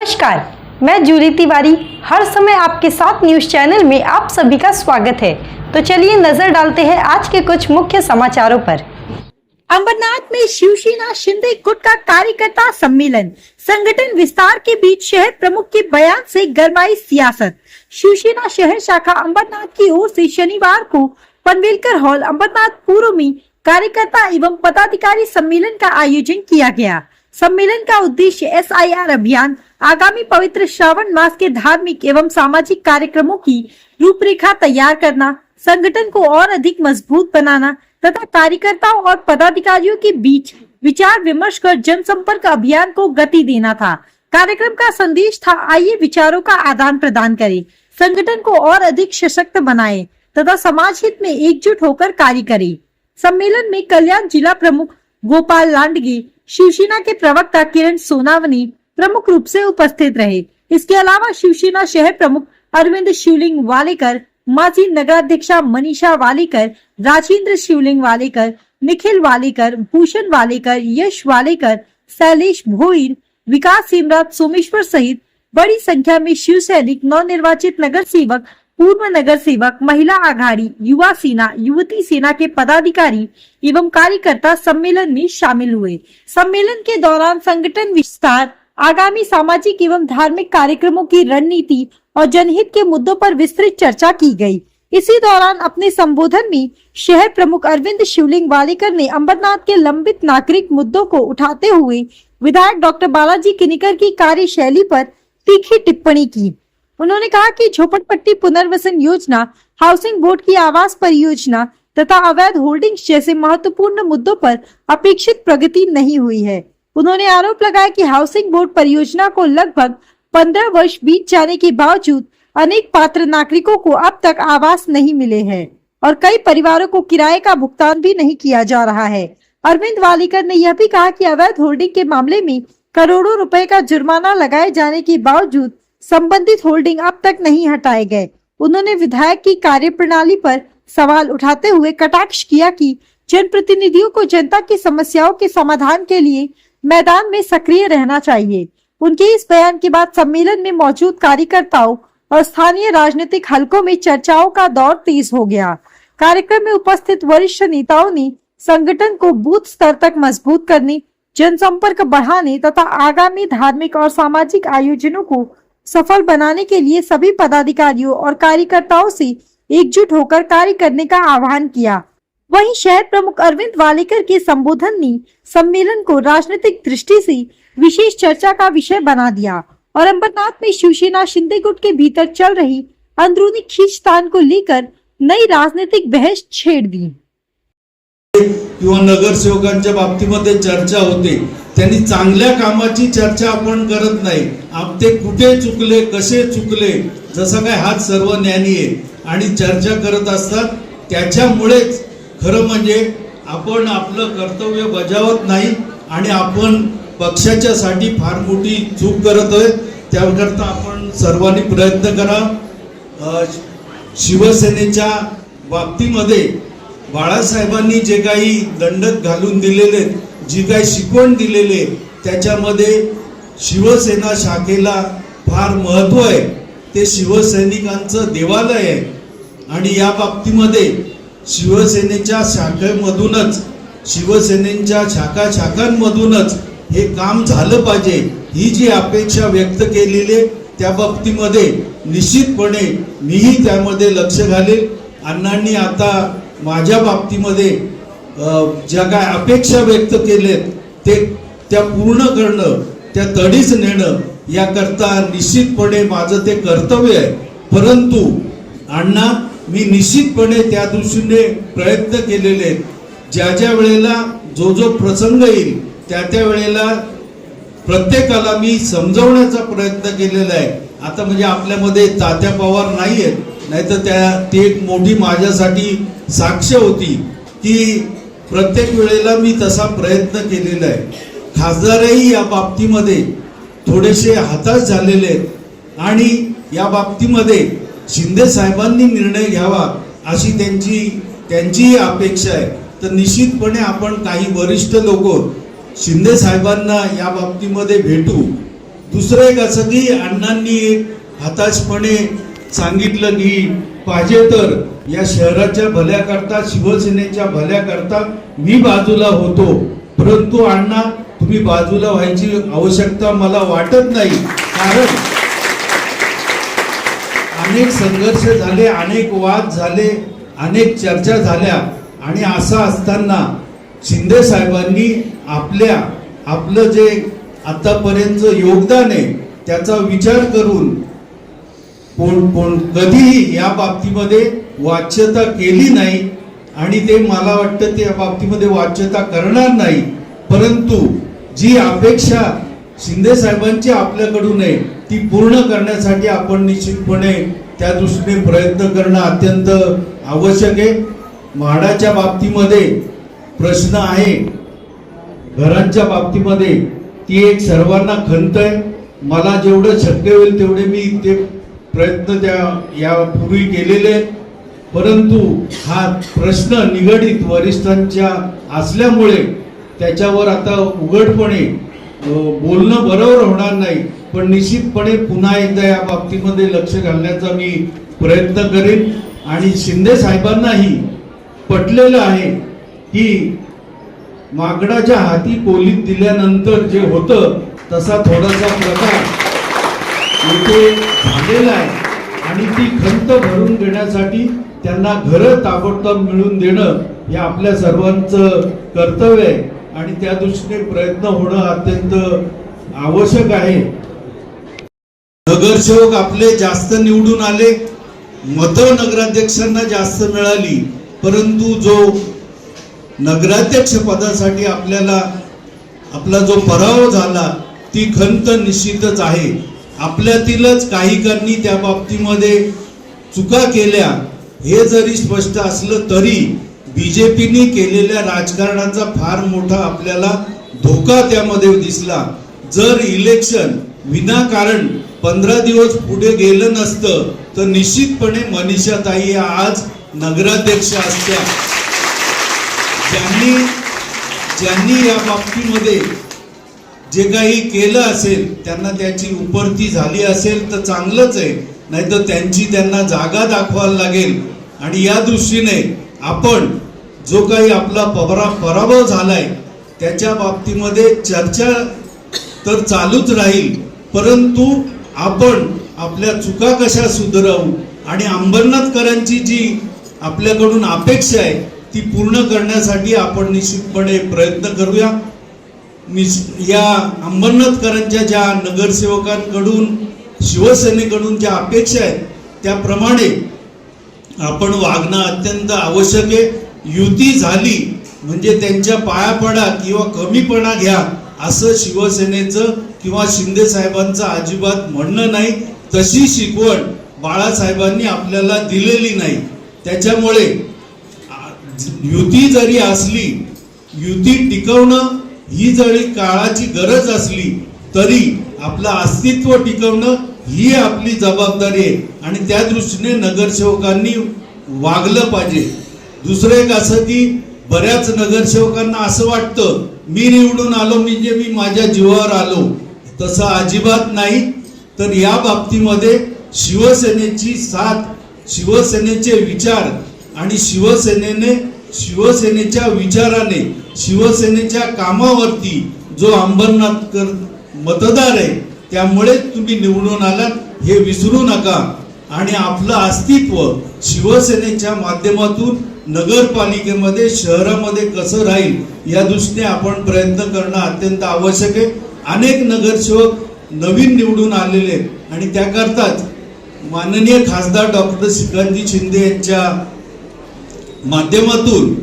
नमस्कार, मैं जूली तिवारी हर समय आपके साथ न्यूज चैनल में आप सभी का स्वागत है। तो चलिए नजर डालते हैं आज के कुछ मुख्य समाचारों पर। अंबरनाथ में शिवसेना शिंदे गुट का कार्यकर्ता सम्मेलन, संगठन विस्तार के बीच शहर प्रमुख के बयान से गरमाई सियासत। शिवसेना शहर शाखा अंबरनाथ की ओर से शनिवार को पनवेलकर हॉल अंबरनाथ पूर्व में कार्यकर्ता एवं पदाधिकारी सम्मेलन का आयोजन किया गया। सम्मेलन का उद्देश्य SIR अभियान, आगामी पवित्र श्रावण मास के धार्मिक एवं सामाजिक कार्यक्रमों की रूपरेखा तैयार करना, संगठन को और अधिक मजबूत बनाना तथा कार्यकर्ताओं और पदाधिकारियों के बीच विचार विमर्श कर जनसंपर्क अभियान को गति देना था। कार्यक्रम का संदेश था, आइए विचारों का आदान प्रदान करें, संगठन को और अधिक सशक्त बनाएं तथा समाज हित में एकजुट होकर कार्य करें। सम्मेलन में कल्याण जिला प्रमुख गोपाल लांडगे, शिवसेना के प्रवक्ता किरण सोनावनी प्रमुख रूप से उपस्थित रहे। इसके अलावा शिवसेना शहर प्रमुख अरविंद शिवलिंग वालेकर, माजी नगराध्यक्षा मनीषा वालेकर, राजेंद्र शिवलिंग वालेकर, निखिल वालेकर, भूषण वालेकर, यश वालेकर, शैलेश भोईर, विकास हेमराज सोमेश्वर सहित बड़ी संख्या में शिव सैनिक, नवनिर्वाचित नगर सेवक, पूर्व नगर सेवक, महिला आघाड़ी, युवा सेना, युवती सेना के पदाधिकारी एवं कार्यकर्ता सम्मेलन में शामिल हुए। सम्मेलन के दौरान संगठन विस्तार, आगामी सामाजिक एवं धार्मिक कार्यक्रमों की रणनीति और जनहित के मुद्दों पर विस्तृत चर्चा की गई। इसी दौरान अपने संबोधन में शहर प्रमुख अरविंद शिवलिंग वालेकर ने अंबरनाथ के लंबित नागरिक मुद्दों को उठाते हुए विधायक डॉक्टर बालाजी किनीकर की कार्यशैली पर तीखी टिप्पणी की। उन्होंने कहा कि झोपड़पट्टी पुनर्वसन योजना, हाउसिंग बोर्ड की आवास परियोजना तथा अवैध होल्डिंग्स जैसे महत्वपूर्ण मुद्दों पर अपेक्षित प्रगति नहीं हुई है। उन्होंने आरोप लगाया कि हाउसिंग बोर्ड परियोजना को लगभग 15 वर्ष बीत जाने के बावजूद अनेक पात्र नागरिकों को अब तक आवास नहीं मिले हैं और कई परिवारों को किराए का भुगतान भी नहीं किया जा रहा है। अरविंद वालेकर ने यह भी कहा कि अवैध होल्डिंग के मामले में करोड़ों रुपए का जुर्माना लगाए जाने के बावजूद संबंधित होल्डिंग अब तक नहीं हटाए गए। उन्होंने विधायक की कार्यप्रणाली पर सवाल उठाते हुए कटाक्ष किया कि जनप्रतिनिधियों को जनता की समस्याओं के समाधान के लिए मैदान में सक्रिय रहना चाहिए। उनके इस बयान के बाद सम्मेलन में मौजूद कार्यकर्ताओं और स्थानीय राजनीतिक हलकों में चर्चाओं का दौर तेज हो गया। कार्यक्रम में उपस्थित वरिष्ठ नेताओं ने संगठन को बूथ स्तर तक मजबूत करने, जनसंपर्क बढ़ाने तथा आगामी धार्मिक और सामाजिक आयोजनों को सफल बनाने के लिए सभी पदाधिकारियों और कार्यकर्ताओं से एकजुट होकर कार्य करने का आह्वान किया। वहीं शहर प्रमुख अरविंद वालेकर के संबोधन ने सम्मेलन को राजनीतिक दृष्टि से विशेष चर्चा का विषय बना दिया और अंबरनाथ में शिवसेना शिंदे गुट के भीतर चल रही अंदरूनी खींचतान को लेकर नई राजनीतिक बहस छेड़ दी। किंवा नगरसेवकांच्या बाबतीमध्ये चर्चा होते, त्यांनी चांगल्या कामाची चर्चा आपण करत नाही। ते कुठे चुकले, कसे चुकले, जसं काय हात सर्व ज्ञानी आहे आणि चर्चा करत असतात। त्याच्यामुळेच खरं म्हणजे आपण आपलं कर्तव्य बजावत नाही आणि आपण पक्षाच्या साठी फार मोठी चूक करतोय। त्याकरता आपण सर्वांनी प्रयत्न करा। शिवसेनेच्या बाबतीमध्ये बाळासाहेबांनी जे काही दंडक घालून दिलेले, जी काही शिकवण दिलेले, त्याच्यामध्ये शिवसेना शाखेला फार महत्त्व आहे। ते शिवसैनिकांचं देवालय आहे आणि या बाबतीमध्ये शिवसेनेच्या शाखेमधूनच, शिवसेनेच्या शाखांमधूनच हे काम झालं पाहिजे, ही जी अपेक्षा व्यक्त केलेली, त्या बाबतीमध्ये निश्चितपणे मीही त्यामध्ये लक्ष घालेल। अण्णांनी आता माझ्या बाबतीमध्ये ज्या काय अपेक्षा व्यक्त केलेत त्या पूर्ण करणं, त्या तडीस नेणं याकरता निश्चितपणे माझं ते कर्तव्य आहे। परंतु अण्णा, मी निश्चितपणे त्या दृष्टीने प्रयत्न केलेले, ज्या वेळेला जो प्रसंग येईल त्या वेळेला प्रत्येकाला मी समजवण्याचा प्रयत्न केलेला आहे। आता म्हणजे आपल्यामध्ये तात्या पवार नाहीयेत, नाहीतर ती एक मोठी माझ्यासाठी साक्ष होती की प्रत्येक वेळेला मी तसा प्रयत्न केलेला आहे। खासदारही या बाबतीमध्ये थोडेसे हताश झालेले आहेत आणि या बाबतीमध्ये शिंदे साहेबांनी निर्णय घ्यावा अशी त्यांची अपेक्षा आहे। तर निश्चितपणे आपण काही वरिष्ठ लोक शिंदे साहेबांना या बाबतीमध्ये भेटू, दुसरं एक असं की अण्णांनी एक हताशपणे सांगितलं की पाहिजे तर या शहराच्या भल्याकरता, शिवसेनेच्या भल्याकरता मी बाजूला होतो, परंतु अण्णा तुम्ही बाजूला व्हायची आवश्यकता मला वाटत नाही, कारण अनेक संघर्ष झाले, अनेक वाद झाले, अनेक चर्चा झाल्या आणि असं असताना शिंदे साहेबांनी आपलं जे आतापर्यंत योगदान आहे त्याचा विचार करून कधीही या बाबतीमध्ये वाच्यता केली नाही आणि ते मला वाटतं त्या बाबतीमध्ये वाच्यता करणार नाही, परंतु जी अपेक्षा शिंदे साहेबांची आपल्याकडून आहे ती पूर्ण करण्यासाठी आपण निश्चितपणे त्या दृष्टीने प्रयत्न करणं अत्यंत आवश्यक आहे. म्हाडाच्या बाबतीमध्ये प्रश्न आहे, घरांच्या बाबतीमध्ये ती एक सर्वांना खंत आहे. मला जेवढं शक्य होईल तेवढे मी ते प्रयत्न यापूर्वी केलेले आहेत, परंतु हा प्रश्न निगडित वरिष्ठांच्या असल्यामुळे त्याच्यावर आता उघडपणे बोलणं बरोबर होणार नाही, पण निश्चितपणे पुन्हा एकदा या बाबतीमध्ये लक्ष घालण्याचा मी प्रयत्न करेन. आणि शिंदे साहेबांनाही पटलेलं आहे की माकडाच्या हाती कोलीत दिल्यानंतर जे होतं तसा थोडासा प्रकार इथे झालेला आहे आणि ती खंत भरून घेण्यासाठी त्यांना घरं ताबडतोब मिळवून देणं हे आपल्या सर्वांचं कर्तव्य आहे आणि त्या दृष्टीने प्रयत्न होणं अत्यंत आवश्यक आहे. नगरसेवक आपले जास्त निवडून आले, मतं नगराध्यक्षांना जास्त मिळाली, परंतु जो नगराध्यक्ष पदासाठी आपला जो पराभव झाला ती खंत निश्चितच आहे. आपल्यातीलच काहीकांनी त्या बाबतीमध्ये चुका केल्या हे जरी स्पष्ट असलं तरी बीजेपीने केलेल्या राजकारणाचा फार मोठा आपल्याला धोका त्यामध्ये दिसला. जर इलेक्शन विनाकारण 15 दिवस पुढे गेलं नसतं तर निश्चितपणे मनीषाताई आज नगराध्यक्ष असत्या. ज्यांनी या बाबतीमध्ये जे काही केलं असेल त्यांना त्याची उपरती झाली असेल तर चांगलंच आहे, नाहीतर त्यांना जागा दाखवायला लागेल. आणि या दृष्टीने आपण जो काही आपला पराभव झालाय त्याच्या बाबतीमध्ये चर्चा तर चालूच राहील, परंतु आपण आपल्या चुका कशा सुधारवू आणि अंबरनाथकरांची जी आपल्याकडून अपेक्षा आहे ती पूर्ण करण्यासाठी आपण निश्चितपणे प्रयत्न करूया. या अंबरनाथकरांच्या ज्या नगरसेवकांकडून शिवसेनेकडून ज्या अपेक्षा आहेत त्याप्रमाणे आपण वागणं अत्यंत आवश्यक आहे. युती झाली म्हणजे त्यांच्या पाया पडा किंवा कमीपणा घ्या असं शिवसेनेचं किंवा शिंदे साहेबांचं अजिबात म्हणणं नाही. तशी शिकवण बाळासाहेबांनी आपल्याला दिलेली नाही. त्याच्यामुळे युती जरी असली, युती टिकवणं ही जरी काळाची गरज असली तरी आपलं अस्तित्व टिकवणं ही आपली जबाबदारी आहे आणि त्या दृष्टीने नगरसेवकांनी वागलं पाहिजे. दुसरं एक असं की बऱ्याच नगरसेवकांना असं वाटतं मी निवडून आलो म्हणजे मी माझ्या जीवावर आलो, तसं अजिबात नाही. तर या बाबतीमध्ये शिवसेनेची साथ, शिवसेनेचे विचार आणि शिवसेनेच्या विचाराने, शिवसेनेच्या कामावरती जो अंबरनाथकर मतदार आहे त्यामुळे तुम्ही निवडून आलात हे विसरू नका. आणि आपलं अस्तित्व शिवसेनेच्या माध्यमातून नगरपालिकेमध्ये, शहरामध्ये कसं राहील या दृष्टीने आपण प्रयत्न करणं अत्यंत आवश्यक आहे. अनेक नगरसेवक नवीन निवडून आलेले आहेत आणि त्याकरताच माननीय खासदार डॉक्टर श्रीकांतजी शिंदे यांच्या माध्यमातून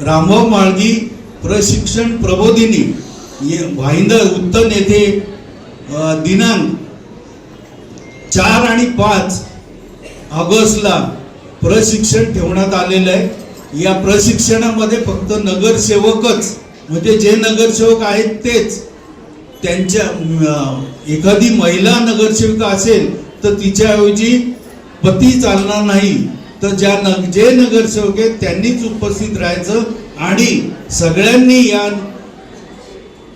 रामभाऊ म्हाळगी प्रशिक्षण प्रबोधिनी भाईंदर उत्तन येथे दिनांक 4 आणि 5 ऑगस्टला प्रशिक्षण ठेवण्यात आलेलं आहे. या प्रशिक्षणामध्ये फक्त नगरसेवकच, म्हणजे जे नगरसेवक आहेत तेच, त्यांच्या एखादी महिला नगरसेविका असेल तर तिच्याऐवजी पती चालणार नाही, तर जे नगरसेवक आहेत त्यांनीच उपस्थित राहायचं आणि सगळ्यांनी या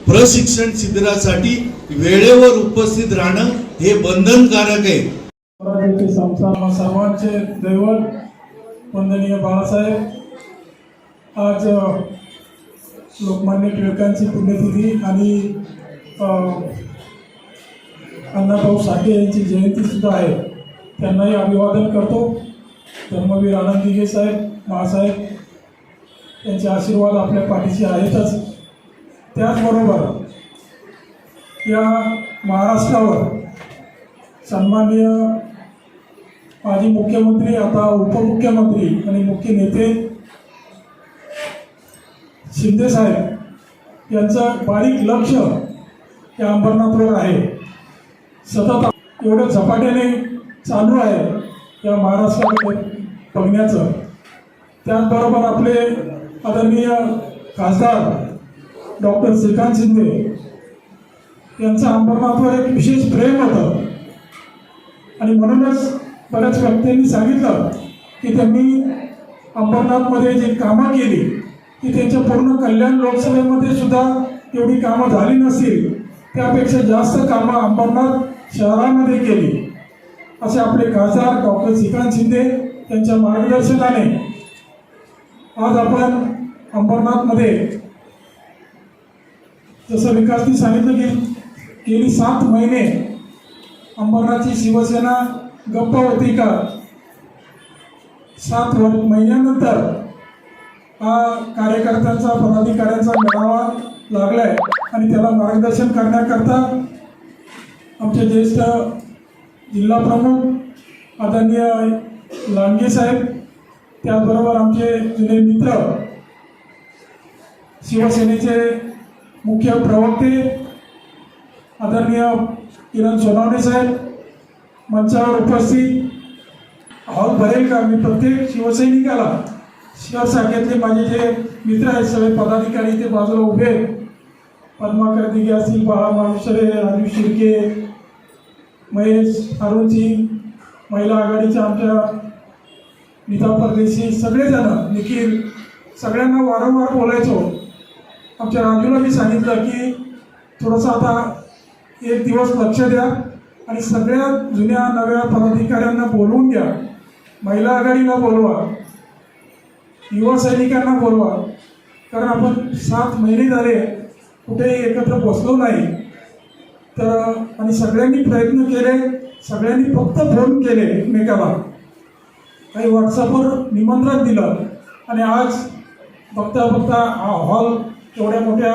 प्रशिक्षण शिबिरासाठी वेळेवर उपस्थित राहणं हे बंधनकारक आहे. स्वराज्याचे संसार सर्वांचे दैवत वंदनीय बाळासाहेब आज लोकमान्य टिळकांची पुण्यतिथी आणि अण्णाभाऊ साठे यांची जयंती सुद्धा आहे. त्यांनाही अभिवादन करतो. धर्मवीर आनंद दिघे साहेब मासाहेब यांचे आशीर्वाद आपल्या पाठीशी आहेतच. त्याचबरोबर या महाराष्ट्रावर सन्माननीय माजी मुख्यमंत्री आता उपमुख्यमंत्री आणि मुख्य नेते शिंदे साहेब यांचं बारीक लक्ष या अंबरनाथवर आहे. सतत एवढं झपाट्याने चालू आहे या महाराष्ट्राकडे बघण्याचं. त्याचबरोबर आपले आदरणीय खासदार डॉक्टर श्रीकांत शिंदे यांचं अंबरनाथवर एक विशेष प्रेम होतं आणि म्हणूनच बऱ्याच व्यक्तींनी सांगितलं की त्यांनी अंबरनाथमध्ये जी कामं केली की त्यांच्या पूर्ण कल्याण लोकसभेमध्ये सुद्धा एवढी कामं झाली नसतील, त्यापेक्षा जास्त कामं अंबरनाथ शहरामध्ये केली. असे आपले खासदार डॉक्टर श्रीकांत शिंदे यांच्या मार्गदर्शनाने आज आपण अंबरनाथमध्ये जसं विकासनी सांगितलं की गेली 7 महिने अंबरनाथची शिवसेना गप्प होती का? 7 महिन्यानंतर हा कार्यकर्त्यांचा पदाधिकाऱ्यांचा मेळावा लागलाय आणि त्याला मार्गदर्शन करण्याकरता आमचे ज्येष्ठ जिल्हा प्रमुख आदरणीय लांडगे साहेब, त्याचबरोबर आमचे जुने मित्र शिवसेनेचे मुख्य प्रवक्ते आदरणीय किरण सोनवणे साहेब मंचावर उपस्थित. हॉल भरेल का? मी प्रत्येक शिवसैनिकाला शहर शाखेतले माझे जे मित्र आहेत सगळे पदाधिकारी ते बाजूला उभे आहेत. पद्माकर दिघे असतील, बाळा मालुसरे, राजू शिर्के, महेश अरुण सिंग, महिला आघाडीच्या आमच्या नीता परदेशी, सगळेजण, निखिल, सगळ्यांना वारंवार बोलायचो. आमच्या राजूला मी सांगितलं की थोडंसं आता एक दिवस लक्ष द्या आणि सगळ्या जुन्या नव्या पदाधिकाऱ्यांना बोलवून घ्या. महिला आघाडीला बोलवा, युवा सैनिकांना बोलवा, कारण आपण 7 महिने झाले कुठेही एकत्र बसलो नाही. तर आणि सगळ्यांनी प्रयत्न केले, सगळ्यांनी फक्त फोन केले एकमेकाला, काही व्हॉट्सअपवर निमंत्रण दिलं आणि आज बघता बघता हा हॉल एवढ्या मोठ्या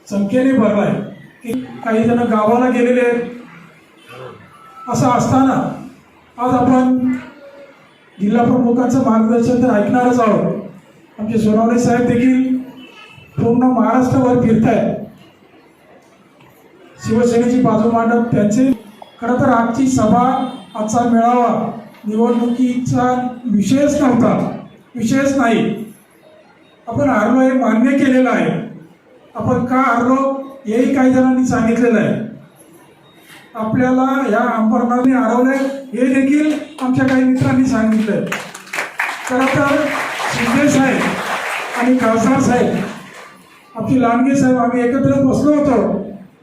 संख्येने भरला आहे की काही जण गावाला गेलेले आहेत. असं असताना आज आपण जिल्हा प्रमुखांचं मार्गदर्शन तर ऐकणारच आहोत. आमचे सोनवणे साहेब देखील पूर्ण महाराष्ट्रावर फिरत आहेत, शिवसेनेची बाजू मांडत. त्यांचे खरं तर आजची सभा, आजचा मेळावा निवडणुकीचा विषयच नव्हता, विषयच नाही. आपण हारलो हे मान्य केलेलं आहे. आपण का हारलो हेही काही जणांनी सांगितलेलं आहे. आपल्याला या अंबरनाथने हरवलंय हे देखील आमच्या काही मित्रांनी सांगितलं. खरं तर शिंदे साहेब आणि खासदार साहेब, आमचे लांडगे साहेब, आम्ही एकत्र बसलो होतो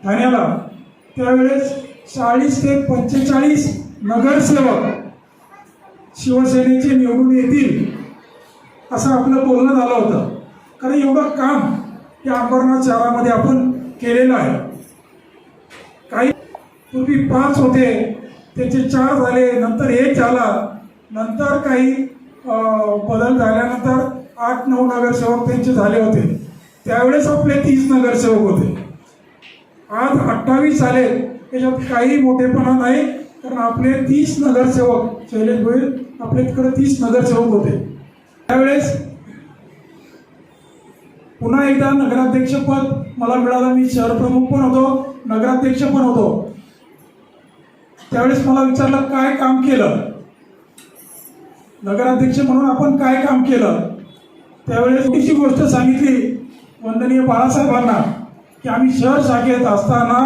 ठाण्याला. त्यावेळेस 40 ते 45 नगरसेवक शिवसेनेचे निवडून येतील असं आपलं बोलणं झालं होतं. कारण एवढं काम या अंबरनाथ शहरामध्ये आपण केलेलं आहे. काही पूर्वी 5 होते, त्याचे 4 झाले, नंतर 1 झाला, नंतर काही बदल झाल्यानंतर 8-9 नगरसेवक त्यांचे झाले होते. त्यावेळेस आपले 30 नगरसेवक होते. आज 28 झाले. त्याच्यात काही मोठेपणा नाही, कारण आपले 30 नगरसेवक, शैलेश भोईर आपल्याकडे 30 नगरसेवक होते. त्यावेळेस पुन्हा एकदा नगराध्यक्षपद मला मिळालं. मी शहर प्रमुख पण होतो, नगराध्यक्ष पण होतो. त्यावेळेस मला विचारलं काय काम केलं, नगराध्यक्ष म्हणून आपण काय काम केलं. त्यावेळेस तिची गोष्ट सांगितली वंदनीय बाळासाहेबांना की आम्ही शहर शाखेत असताना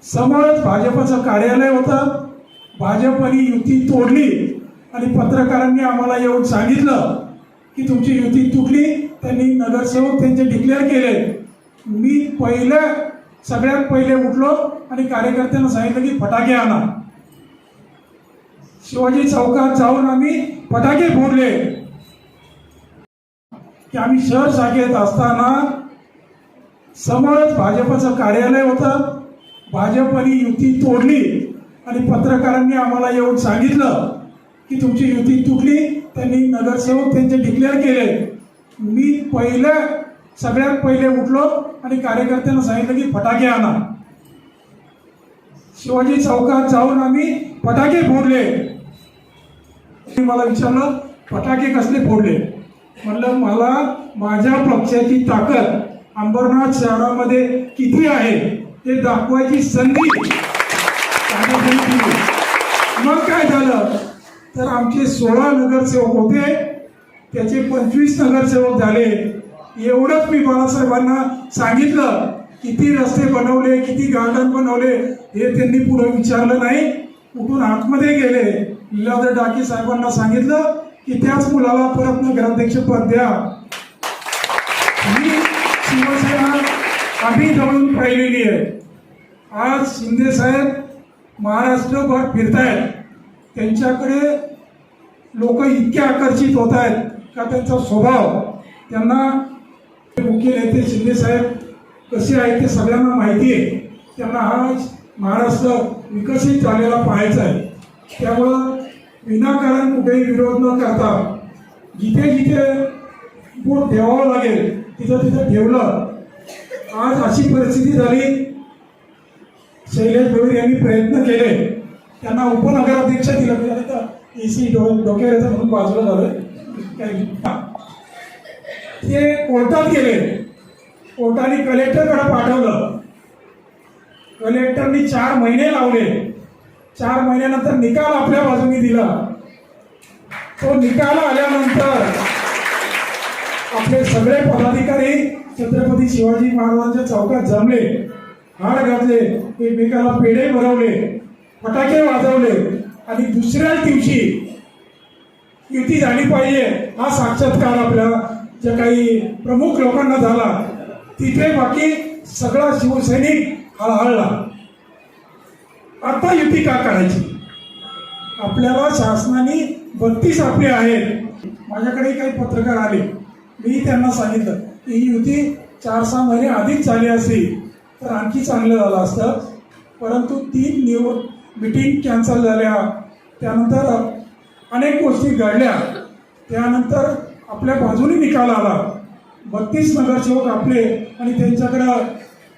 समोरच भाजपचं कार्यालय होतं, भाजपने युती तोडली आणि पत्रकारांनी आम्हाला येऊन सांगितलं की तुमची युती तुटली. त्यांनी नगरसेवक त्यांचे डिक्लेअर केले मी सगळ्यात पहिले उठलो आणि कार्यकर्त्यांना सांगितलं की फटाके आणा. शिवाजी चौकात जाऊन आम्ही फटाके फोडले की आम्ही शहर शाखेत असताना समोरच भाजपचं कार्यालय होतं. भाजपने युती तोडली आणि पत्रकारांनी आम्हाला येऊन सांगितलं की तुमची युती तुटली. त्यांनी नगरसेवक त्यांचे डिक्लेअर केले. मी सगळ्यात पहिले उठलो आणि कार्यकर्त्यांना सांगितलं की फटाके आणा. शिवाजी चौकात जाऊन आम्ही फटाके फोडले. मला विचारलं फटाके कसले फोडले. म्हणलं मला माझ्या पक्षाची ताकद अंबरनाथ शहरामध्ये किती आहे ते दाखवायची संधी त्यांनी दिली. मग काय झालं तर आमचे 16 नगरसेवक होते, त्याचे 25 नगरसेवक झाले. एवढंच मी बाळासाहेबांना सांगितलं. किती रस्ते बनवले, किती गार्डन बनवले हे त्यांनी पुढे विचारलं नाही. उठून आतमध्ये गेले. लीलाधर डाके साहेबांना सांगितलं की त्याच मुलाला परत नगराध्यक्ष पद द्या. ही शिवसेना आम्ही जवळून पाहिलेली आहे. आज शिंदे साहेब महाराष्ट्रभर फिरतायत. त्यांच्याकडे लोक इतके आकर्षित होत आहेत का त्यांचा स्वभाव, त्यांना मुख्य नेते शिंदे साहेब कसे आहेत ते सगळ्यांना माहिती आहे. त्यांना हा महाराष्ट्र विकसित झालेला पाहायचा आहे. त्यामुळं विनाकारण कुठेही विरोध न करता जिथे जिथे बोट ठेवावं लागेल तिथं तिथं ठेवलं. आज अशी परिस्थिती झाली. शैलेश भोईर यांनी प्रयत्न केले, त्यांना उपनगराध्यक्ष दिलं. एसी डोक्यावर येतं म्हणून बाजूला झालं. ते कोर्टात गेले. कोर्टाने कलेक्टरकडे पाठवलं. कलेक्टरनी 4 महिने लावले. 4 महिन्यानंतर निकाल आपल्या बाजूने दिला. तो निकाल आल्यानंतर आपले सगळे पदाधिकारी छत्रपती शिवाजी महाराजांच्या चौकात जमले, हार घातले, एकमेकाला पेढे भरवले, फटाके वाजवले आणि दुसऱ्याच दिवशी युती झाली पाहिजे हा साक्षात्कार आपल्या ज्या काही प्रमुख लोकांना झाला. तिथे बाकी सगळा शिवसैनिक हळहळला. आता युती का करायची. आपल्याला शासनाने 32 आपले आहेत. माझ्याकडे काही पत्रकार आले. मी त्यांना सांगितलं की ही युती 4-6 महिने आधीच झाली असती तर आणखी चांगलं झालं असतं. परंतु 3 मीटिंग कॅन्सल झाल्या. त्यानंतर अनेक गोष्टी घडल्या. त्यानंतर आपल्या बाजूने निकाल आला. 32 नगरसेवक आपले आणि त्यांच्याकडं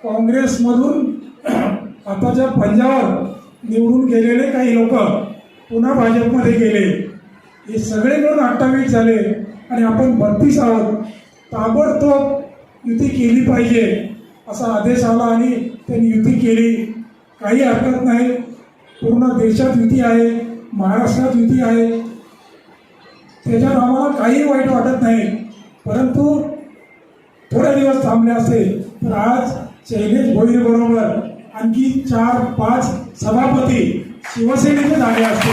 काँग्रेसमधून आताच्या पंजावर निवडून गेलेले काही लोक पुन्हा भाजपमध्ये गेले. हे सगळे मिळून 28 झाले आणि आपण 32 आहोत. ताबडतोब युती केली पाहिजे असा आदेश आला आणि त्यांनी युती केली. काही हरकत नाही. पूर्ण देशात युती आहे, महाराष्ट्रात युती आहे. त्याच्यात आम्हाला काही वाईट वाटत नाही. परंतु थोडे दिवस थांबले असते तर आज शैलेश भोईर बरोबर आणखी 4-5 सभापती शिवसेनेचे झाले असते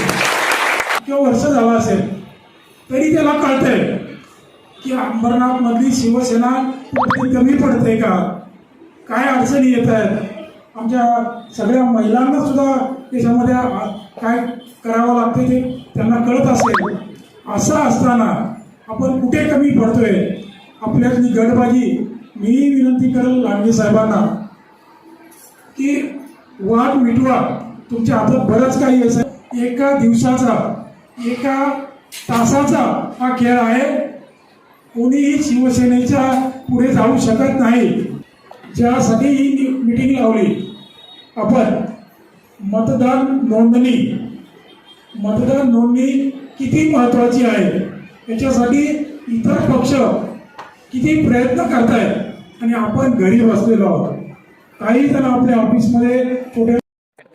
किंवा वर्ष झालं असेल तरी त्याला कळतंय की अंबरनाथ मधली शिवसेना कुठे कमी पडते का, काय अडचणी येत आहेत. आमच्या सगळ्या महिलांना सुद्धा त्याच्यामध्ये काय करावं लागते ते त्यांना कळत असेल. असं असताना आपण कुठे कमी पडतोय. आपल्यातली गडबाजी. मी विनंती करेल लांडगे साहेबांना की वाद मिटवा. तुमच्या हातात बरंच काही असं. एका दिवसाचा, एका तासाचा हा खेळ आहे. कोणीही शिवसेनेच्या पुढे जाऊ शकत नाही. ज्यासाठी ही मीटिंग लावली आपण, मतदान नोंदणी किती महत्वाची आहे याच्यासाठी इतर पक्ष किती प्रयत्न करतायत आणि आपण घरी बसलेलो आहोत. काही जण आपल्या ऑफिसमध्ये कुठे.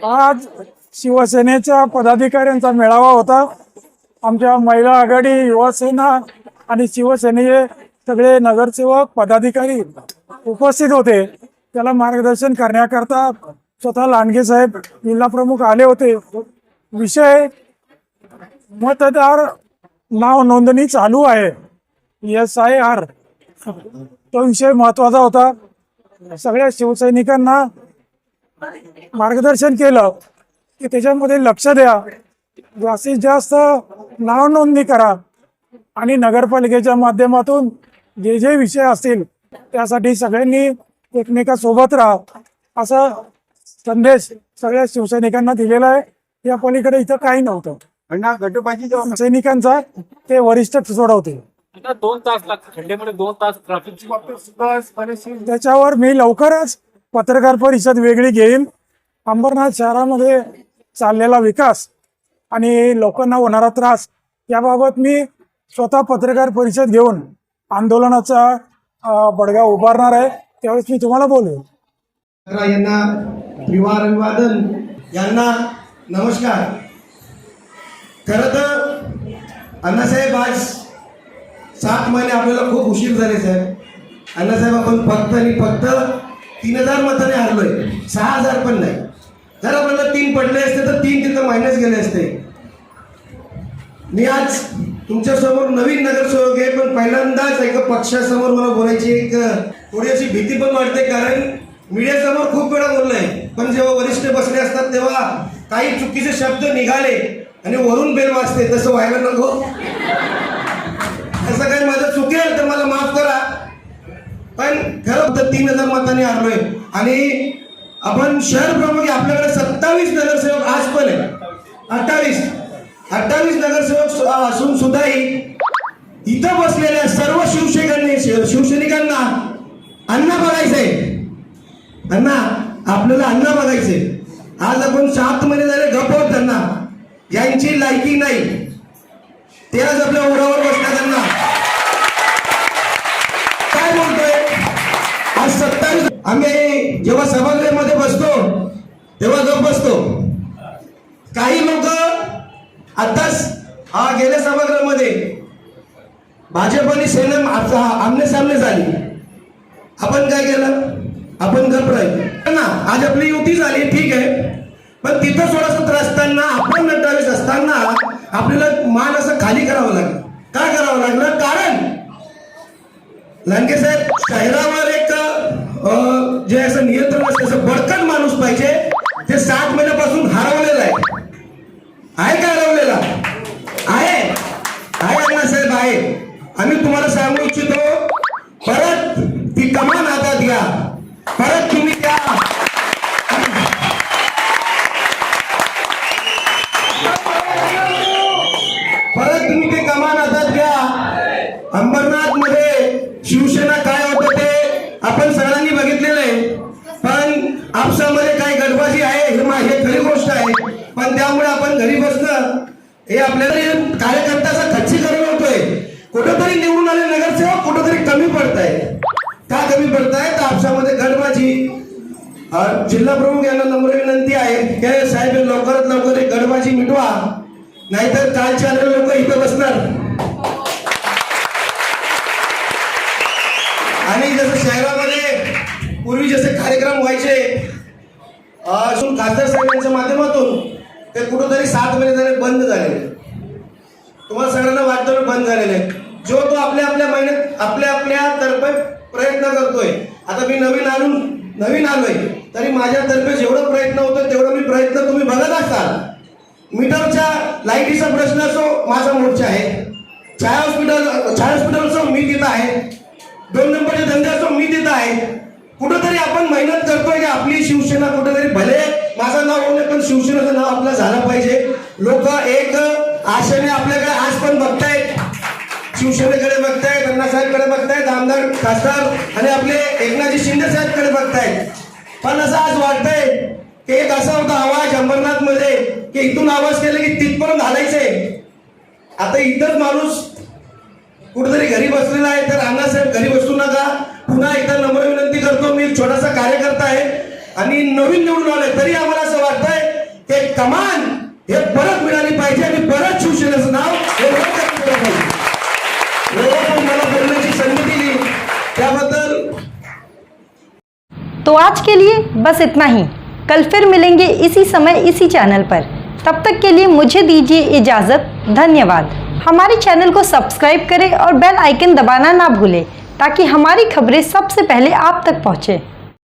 आज शिवसेनेच्या पदाधिकाऱ्यांचा मेळावा होता. आमच्या महिला आघाडी, युवासेना आणि शिवसेनेचे सगळे नगरसेवक पदाधिकारी उपस्थित होते. त्याला मार्गदर्शन करण्याकरता स्वतः लांडगे साहेब जिल्हा प्रमुख आले होते. विषय मतदार नाव नोंदणी चालू आहे, SIR, तो विषय महत्वाचा होता. सगळ्या शिवसैनिकांना मार्गदर्शन केलं की त्याच्यामध्ये लक्ष द्या, जास्तीत जास्त नाव नोंदणी करा आणि नगरपालिकेच्या माध्यमातून जे जे विषय असतील त्यासाठी सगळ्यांनी एकमेकासोबत राहा असा संदेश सगळ्या शिवसैनिकांना दिलेला आहे. या पलीकडे इथं काही नव्हतं. सैनिकांचा ते वरिष्ठ सोडवते. 2 तास लागतात खड्ड्यामध्ये, 2 तास ट्रॅफिकची. त्याच्यावर मी लवकरच पत्रकार परिषद वेगळी घेईन. अंबरनाथ शहरामध्ये चाललेला विकास आणि लोकांना होणारा त्रास याबाबत मी स्वतः पत्रकार परिषद घेऊन आंदोलनाचा बडगा उभारणार आहे. त्यावेळेस मी तुम्हाला बोलवेन. यांना त्रिवार अभिवादन, यांना नमस्कार. खरं तर अण्णासाहेब आज 7 महिने आपल्याला खूप उशीर झाले साहेब. अण्णासाहेब आपण फक्त आणि फक्त 3000 मताने हारलोय, 6000 पण नाही. जर आपल्याला 3 पडले असते तर 3 तिथं मायनस गेले असते. मी आज तुमच्या समोर नवीन नगरसेवक आहे, पण पहिल्यांदाच एका पक्षासमोर मला बोलायची एक थोडी अशी भीती पण वाटते, कारण मीडियासमोर खूप वेळा बोललोय, पण जेव्हा वरिष्ठ बसले असतात तेव्हा काही चुकीचे शब्द निघाले आणि वरून बेल वाजते, तसं व्हायला नको. असं काही माझं चुकेल तर मला माफ करा, पण खरं तर 3000 मतांनी हारलोय. आणि आपण शहर प्रमुख आपल्याकडे 27 नगरसेवक आज पण आहे, 28 नगरसेवक असून सुद्धाही इथं बसलेल्या सर्व शिवसैनिकांना अण्णा बघायचंय. अण्णा आपल्याला अण्णा बघायचंय. आज आपण 7 महिने झाले गप्प आहोत. त्यांना यांची लायकी नाही, ते आज आपल्या ओढावर बसतात. त्यांना काय बोलतोय आज 27. आम्ही जेव्हा सभागृहामध्ये बसतो तेव्हा गप्प बसतो. काही लोक आताच गेल्या सभागृहामध्ये भाजप आणि सेना आमने सामने झाली. आपण काय केलं? आपण गप्प राहिलो ना. आज आपली युती झाली, ठीक आहे, पण तिथं 16 असताना आपण 28 असताना आपल्याला मान असं खाली करावं लागलं. काय करावं लागलं? कारण लांडगे साहेब शहरावर एक जे असं नियंत्रण असतं, असं बळकट माणूस पाहिजे. ते 7 महिन्यापासून हरवलेलं आहे का? हरवलेला आहे अण्णासाहेब आहे. आम्ही तुम्हाला सांगू इच्छितो, परत ती कमान हातात घ्या, परत तुम्ही त्या ते कमान हातात घ्या. अंबरनाथ मध्ये शिवसेना काय होतं ते आपण सगळ्यांनी बघितलेलं आहे, पण आपसामध्ये काय गडबाजी आहे हे खरी गोष्ट आहे. पण त्यामुळे आपण घरी बसणं हे आपल्याला कार्यकर्त्याचा खच्चीकरण होतोय. कुठेतरी निवडून आले नगरसेवक कुठेतरी कमी पडताय. का कमी पडताय? तर आपसामध्ये गडबाजी. जिल्हा प्रमुख यांना नम्र विनंती आहे की साहेब लवकरात लवकर गडबाजी मिटवा, नाहीतर कालचे आलेले लोक इथं बसणार. आणि जसं शहरामध्ये पूर्वी जसे कार्यक्रम व्हायचे खासदार साहेबांच्या माध्यमातून, ते कुठेतरी 7 महिने झाले बंद झालेले. तुम्हाला सगळ्यांना वाटतं बंद झालेले. जो तो आपल्या महिन्यात आपल्या तर्फे प्रयत्न करतोय. आता मी नवीन आलोय तरी माझ्यातर्फे जेवढं प्रयत्न होतो तेवढं मी प्रयत्न तुम्ही बघत असाल. मीटरच्या लाईटीचा प्रश्न असो, माझा मोर्चा आहे. छाया हॉस्पिटल असो, मी तिथं आहे. 2 नंबरचे धंदे असो, मी तिथं आहे. कुठंतरी आपण मेहनत करतोय की आपली शिवसेना कुठेतरी, भले माझं नाव होणे पण शिवसेनेचं नाव आपलं झालं पाहिजे. लोक एक आशेने आपल्याकडे आज पण बघतायत, शिवसेनेकडे बघतायत, अण्णासाहेबकडे बघतायत, आमदार खासदार आणि आपले एकनाथजी शिंदे साहेबकडे बघतायत. पण असं आज वाटतंय की एक असा होता आवाज अंबरनाथ मध्ये की इथून आवाज केले की तिथपर्यंत घालायचे. आता इथंच माणूस कुठेतरी घरी बसलेला आहे, तर अण्णासाहेब घरी बसू नका. पुन्हा एकदा नम्र विनंती करतो, मी एक छोटासा कार्यकर्ता आहे आणि नवीन निवडून आलोय, तरी आम्हाला असं वाटतंय की कमान हे परत मिळाली पाहिजे आणि परत शिवसेनेचं नाव मला बोलण्याची संधी दिली त्याबद्दल. तो आज के लिए बस इतना ही. कल फिर मिलेंगे इसी समय इसी चैनल पर. तब तक के लिए मुझे दीजिए इजाज़त. धन्यवाद. हमारे चैनल को सब्सक्राइब करें और बेल आइकन दबाना ना भूलें ताकि हमारी खबरें सबसे पहले आप तक पहुँचें.